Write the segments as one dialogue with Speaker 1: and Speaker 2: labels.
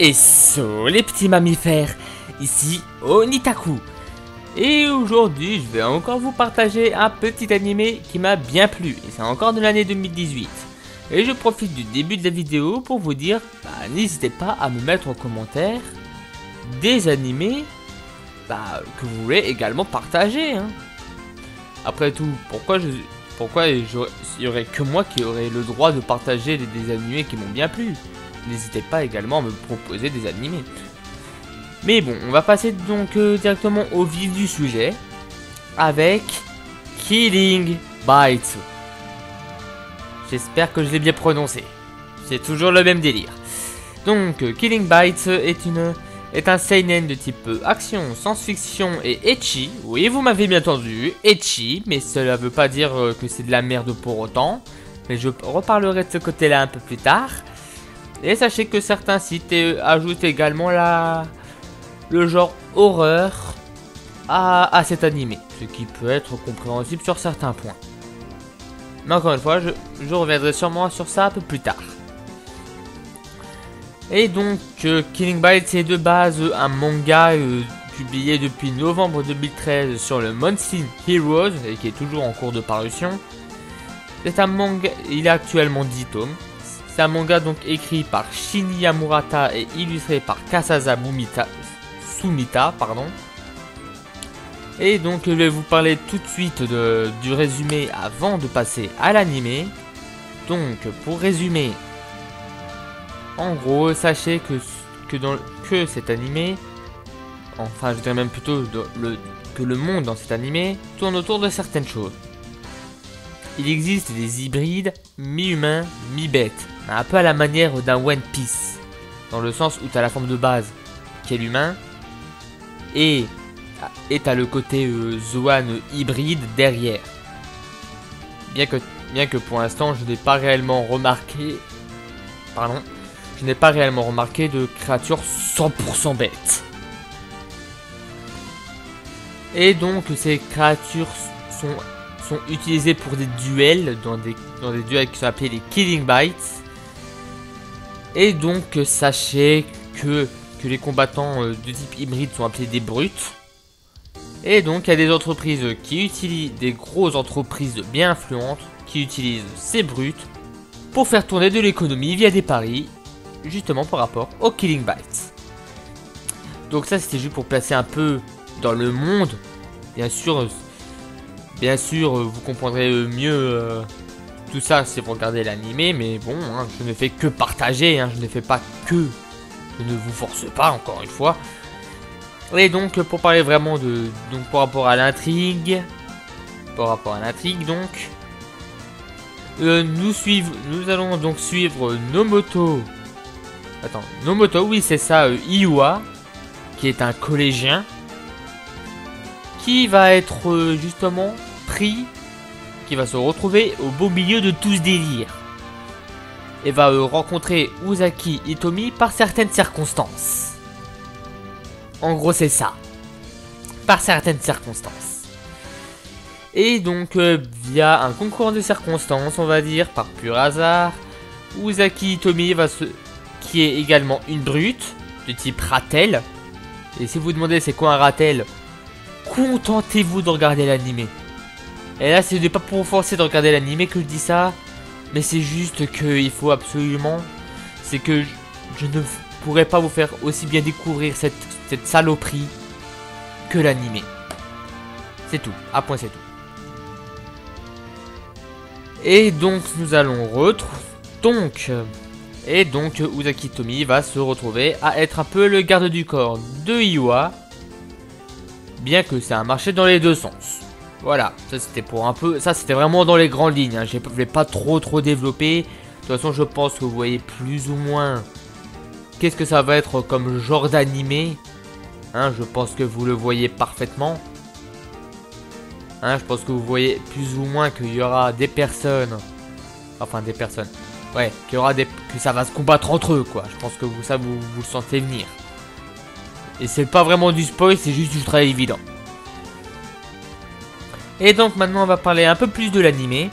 Speaker 1: Et les petits mammifères, ici Onitaku. Et aujourd'hui je vais encore vous partager un petit animé qui m'a bien plu, et c'est encore de l'année 2018. Et je profite du début de la vidéo pour vous dire, n'hésitez pas à me mettre en commentaire des animés que vous voulez également partager. Après tout, pourquoi il y aurait que moi qui aurais le droit de partager des animés qui m'ont bien plu? N'hésitez pas également à me proposer des animés. Mais bon, on va passer donc directement au vif du sujet avec Killing Bites. J'espère que je l'ai bien prononcé. C'est toujours le même délire. Donc Killing Bites est un seinen de type action, science-fiction et ecchi. Oui, vous m'avez bien entendu, ecchi, mais cela veut pas dire que c'est de la merde pour autant. Mais je reparlerai de ce côté-là un peu plus tard. Et sachez que certains sites ajoutent également le genre horreur à cet animé, ce qui peut être compréhensible sur certains points. Mais encore une fois, je reviendrai sûrement sur ça un peu plus tard. Et donc, Killing Bites c'est de base un manga publié depuis novembre 2013 sur le Monster Heroes et qui est toujours en cours de parution. C'est un manga, il est actuellement 10 tomes. C'est un manga donc écrit par Shinya Murata et illustré par Kasasa Sumita, pardon. Et donc je vais vous parler tout de suite du résumé avant de passer à l'animé. Donc pour résumer, en gros sachez que cet animé, enfin je dirais même plutôt que le monde dans cet animé tourne autour de certaines choses. Il existe des hybrides mi-humains, mi-bêtes, un peu à la manière d'un One Piece, dans le sens où tu as la forme de base qui est l'humain, et tu as le côté Zoan hybride derrière. Bien que pour l'instant je n'ai pas réellement remarqué, de créatures 100% bêtes. Et donc ces créatures sont utilisés pour des duels, dans des duels qui sont appelés les Killing Bites. Et donc sachez que les combattants de type hybride sont appelés des brutes. Et donc il y a des entreprises qui utilisent, des grosses entreprises bien influentes, qui utilisent ces brutes pour faire tourner de l'économie via des paris, justement par rapport aux Killing Bites. Donc ça c'était juste pour placer un peu dans le monde. Bien sûr, vous comprendrez mieux tout ça si vous regardez l'animé, mais bon, je ne fais que partager, je ne fais pas que... Je ne vous force pas, encore une fois. Et donc, pour parler vraiment donc, par rapport à l'intrigue, donc... nous allons donc suivre Nomoto... Nomoto, oui, c'est ça, Iwa, qui est un collégien, qui va être justement pris, qui va se retrouver au beau milieu de tout ce délire et va rencontrer Uzaki Hitomi par certaines circonstances. En gros c'est ça, par certaines circonstances. Et donc via un concours de circonstances, on va dire, par pur hasard, Uzaki Hitomi qui est également une brute de type ratel. Et si vous demandez c'est quoi un ratel, contentez-vous de regarder l'animé. Et là, ce n'est pas pour vous forcer de regarder l'animé que je dis ça, mais c'est juste qu'il faut absolument... C'est que je ne pourrais pas vous faire aussi bien découvrir cette saloperie que l'animé. C'est tout, à point c'est tout. Et donc, nous allons Et donc, Uzaki Hitomi va se retrouver à être un peu le garde du corps de Iwa, bien que ça a marché dans les deux sens. Voilà, ça c'était pour un peu... Ça c'était vraiment dans les grandes lignes, je ne vais pas trop développer. De toute façon je pense que vous voyez plus ou moins qu'est-ce que ça va être comme genre d'animé. Je pense que vous le voyez parfaitement. Je pense que vous voyez plus ou moins qu'il y aura des personnes... Enfin des personnes... Ouais, que ça va se combattre entre eux quoi. Je pense que vous le sentez venir. Et c'est pas vraiment du spoil, c'est juste ultra évident. Et donc maintenant on va parler un peu plus de l'animé.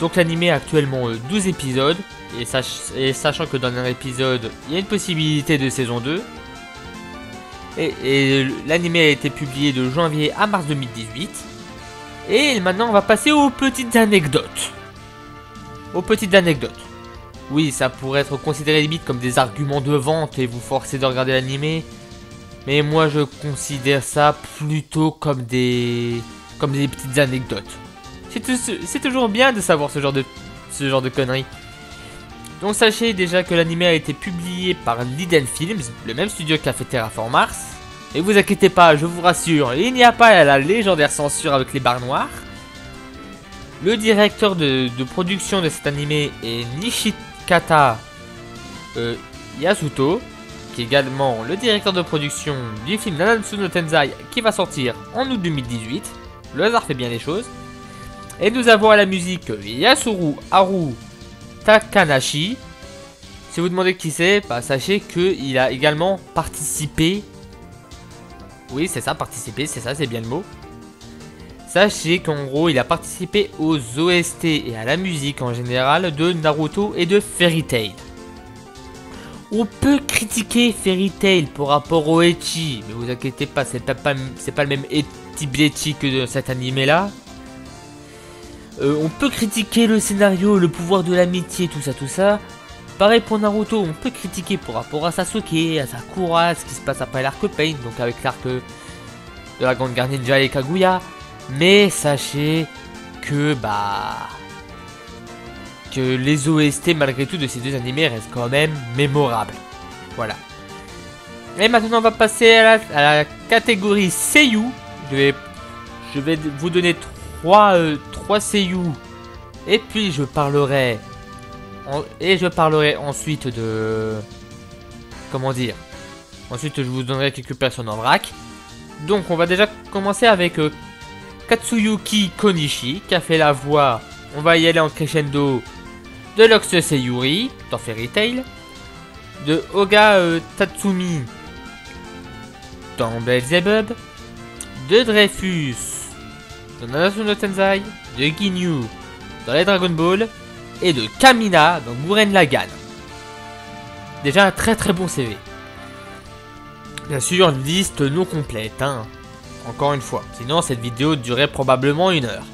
Speaker 1: Donc l'anime a actuellement 12 épisodes, et sachant que dans un épisode, il y a une possibilité de saison 2. Et l'anime a été publié de janvier à mars 2018. Et maintenant on va passer aux petites anecdotes. Oui, ça pourrait être considéré limite comme des arguments de vente et vous forcer de regarder l'anime. Mais moi je considère ça plutôt comme des petites anecdotes. C'est toujours bien de savoir ce genre de conneries. Donc sachez déjà que l'anime a été publié par Liden Films, le même studio qui a fait Terraform Mars. Et vous inquiétez pas, je vous rassure, il n'y a pas la légendaire censure avec les barres noires. Le directeur de production de cet anime est Nishikata Yasuto, qui est également le directeur de production du film Nanatsu no Tensei qui va sortir en août 2018. Le hasard fait bien les choses. Et nous avons à la musique Yasuru Haru Takanashi. Si vous demandez qui c'est, bah, sachez qu'il a également participé. Oui, c'est ça, participer, c'est ça, c'est bien le mot. Sachez qu'en gros, il a participé aux OST et à la musique en général de Naruto et de Fairy Tail. On peut critiquer Fairy Tail par rapport au ecchi, mais vous inquiétez pas, c'est pas le même ecchi que de cet anime là. On peut critiquer le scénario, le pouvoir de l'amitié, tout ça. Pareil pour Naruto, on peut critiquer par rapport à Sasuke, à Sakura, ce qui se passe après l'arc Pain, donc avec l'arc de la Grande Guerre Ninja et Kaguya. Mais sachez que les OST malgré tout de ces deux animés restent quand même mémorables. Voilà. Et maintenant on va passer à la catégorie Seiyu. Je vais vous donner trois Seiyu. Et puis je parlerai ensuite de... Comment dire? Ensuite je vous donnerai quelques personnes en vrac. Donc on va déjà commencer avec Katsuyuki Konishi qui a fait la voix, on va y aller en crescendo, de Lux Seiyuri dans Fairy Tail, de Oga Tatsumi dans Beelzebub, de Dreyfus dans Nanatsu no Tensei, de Ginyu dans les Dragon Ball et de Kamina dans Gurren Lagann. Déjà un très bon CV. Bien sûr, liste non complète, hein. Encore une fois, sinon cette vidéo durait probablement 1 heure.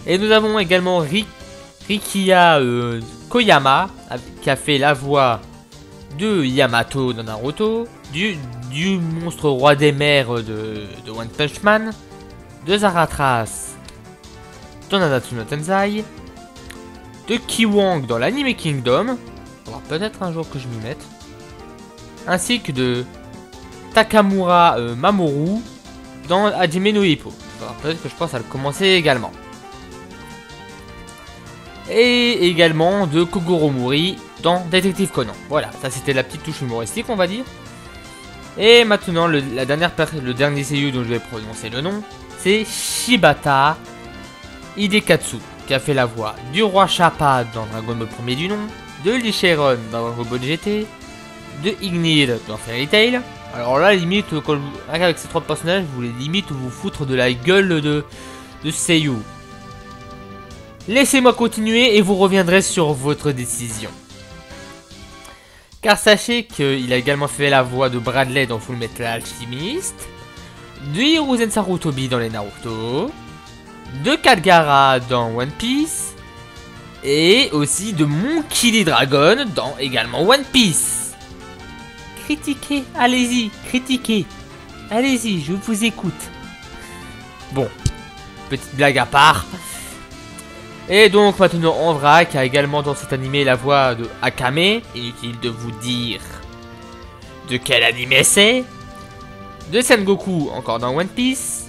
Speaker 1: Et nous avons également Rikiya Koyama qui a fait la voix de Yamato dans Naruto, du monstre roi des mers de One Punch Man, de Zaratras dans Nanatsu no Tensei, de Kiwang dans l'Anime Kingdom, alors peut-être un jour que je m'y mette, ainsi que de Takamura Mamoru dans Hajime no Ippo. Alors peut-être que je pense à le commencer également. Et également de Kogoro Mori dans Détective Conan. Voilà, ça c'était la petite touche humoristique on va dire. Et maintenant le dernier seiyuu dont je vais prononcer le nom, c'est Shibata Hidekatsu, qui a fait la voix du roi Chappa dans Dragon Ball premier du nom, de Licheron dans Dragon Ball GT, de Ignil dans Fairy Tail. Alors là, limite, avec ces 3 personnages, vous voulez limite vous foutre de la gueule de seiyuu. Laissez-moi continuer et vous reviendrez sur votre décision. Car sachez qu'il a également fait la voix de Bradley dans Full Metal Alchemist, de Hiruzen Sarutobi dans les Naruto, de Kalgara dans One Piece, et aussi de Monkey D. Dragon dans également One Piece. Critiquez, allez-y, critiquez. Allez-y, je vous écoute. Bon, petite blague à part. Et donc maintenant en vrac, a également dans cet animé la voix de Akame. Inutile de vous dire de quel animé c'est. De Sengoku, encore dans One Piece.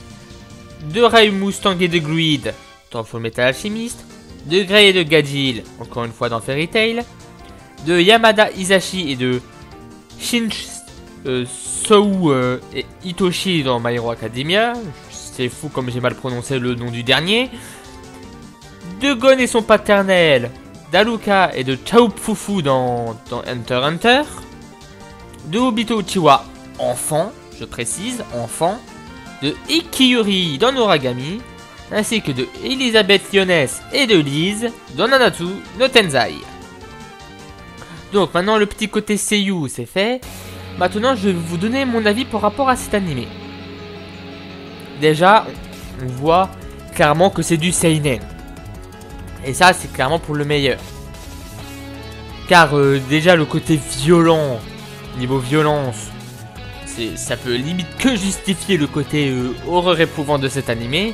Speaker 1: De Ryu Mustang et de Greed dans Full Metal Alchemist. De Grey et de Gajil, encore une fois dans Fairy Tail. De Yamada Hisashi et de Sou et Hitoshi dans My Hero Academia. C'est fou comme j'ai mal prononcé le nom du dernier. De Gon et son paternel, d'Aluka et de Chaofufu dans Hunter x Hunter. De Obito Uchiwa, enfant, je précise, enfant. De Ikiyuri dans Noragami. ainsi que de Elisabeth Lyonès et de Lise dans Nanatsu no Tenzai. Donc maintenant le petit côté seiyuu c'est fait. Maintenant je vais vous donner mon avis par rapport à cet animé. Déjà on voit clairement que c'est du seinen. Et ça c'est clairement pour le meilleur. Car déjà le côté violent, niveau violence, ça peut limite que justifier le côté horreur éprouvant de cet animé.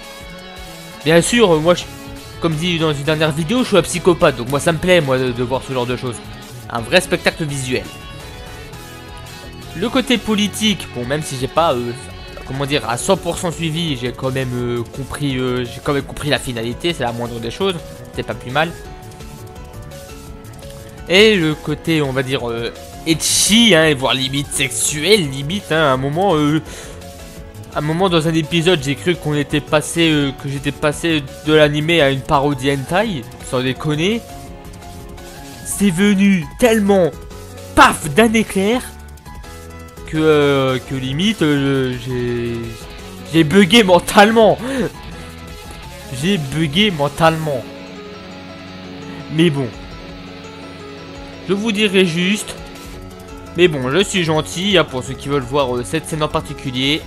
Speaker 1: Bien sûr, moi, comme dit dans une dernière vidéo, je suis un psychopathe, donc moi ça me plaît moi de voir ce genre de choses. Un vrai spectacle visuel. Le côté politique, bon même si j'ai pas, comment dire, à 100% suivi, j'ai quand même compris la finalité, c'est la moindre des choses, c'est pas plus mal. Et le côté, on va dire, ecchi, hein, voire limite sexuel, limite, hein, à un moment dans un épisode, j'ai cru qu'on était passé, que j'étais passé de l'animé à une parodie hentai, sans déconner. C'est venu tellement, paf, d'un éclair, que limite, j'ai bugué mentalement. J'ai bugué mentalement. Mais bon. Je vous dirai juste. Mais bon, je suis gentil, hein, pour ceux qui veulent voir cette scène en particulier.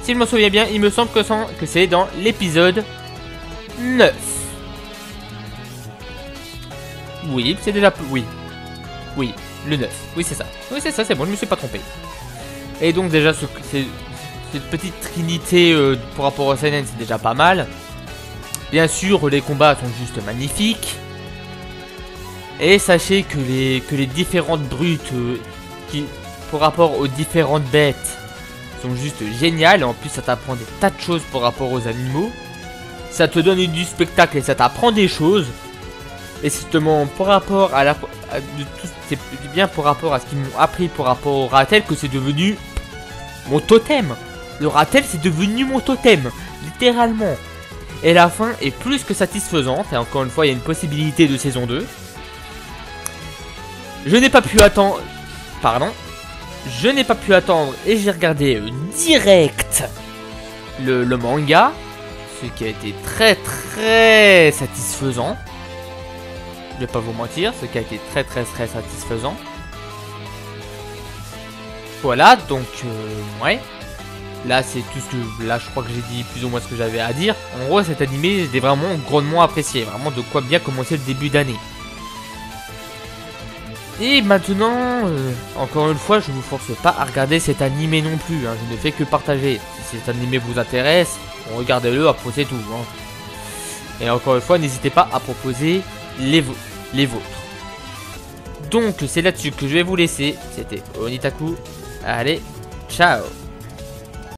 Speaker 1: Si je me souviens bien, il me semble que c'est dans l'épisode 9. Oui, c'est déjà... Oui. Oui, le 9. Oui, c'est ça. Oui, c'est ça, c'est bon, je me suis pas trompé. Et donc déjà, cette petite trinité par rapport au seinen, c'est déjà pas mal. Bien sûr, les combats sont juste magnifiques. Et sachez que les différentes brutes par rapport aux différentes bêtes sont juste géniales. Et en plus, ça t'apprend des tas de choses par rapport aux animaux. Ça te donne du spectacle et ça t'apprend des choses. Et c'est justement par rapport à c'est bien par rapport à ce qu'ils m'ont appris par rapport au ratel que c'est devenu mon totem. Le ratel, c'est devenu mon totem, littéralement. Et la fin est plus que satisfaisante. Et encore une fois, il y a une possibilité de saison 2. Je n'ai pas pu attendre... Pardon. Je n'ai pas pu attendre et j'ai regardé direct le manga. Ce qui a été très très satisfaisant. Je vais pas vous mentir, ce qui a été très très très satisfaisant. Voilà, donc ouais. Là c'est tout ce que... Là je crois que j'ai dit plus ou moins ce que j'avais à dire. En gros cet animé, j'ai vraiment grandement apprécié. Vraiment de quoi bien commencer le début d'année. Et maintenant, encore une fois, je vous force pas à regarder cet animé non plus, hein. Je ne fais que partager. Si cet animé vous intéresse, regardez-le, après c'est tout, hein. Et encore une fois, n'hésitez pas à proposer les vôtres. Donc, c'est là-dessus que je vais vous laisser. C'était Onitaku. Allez, ciao.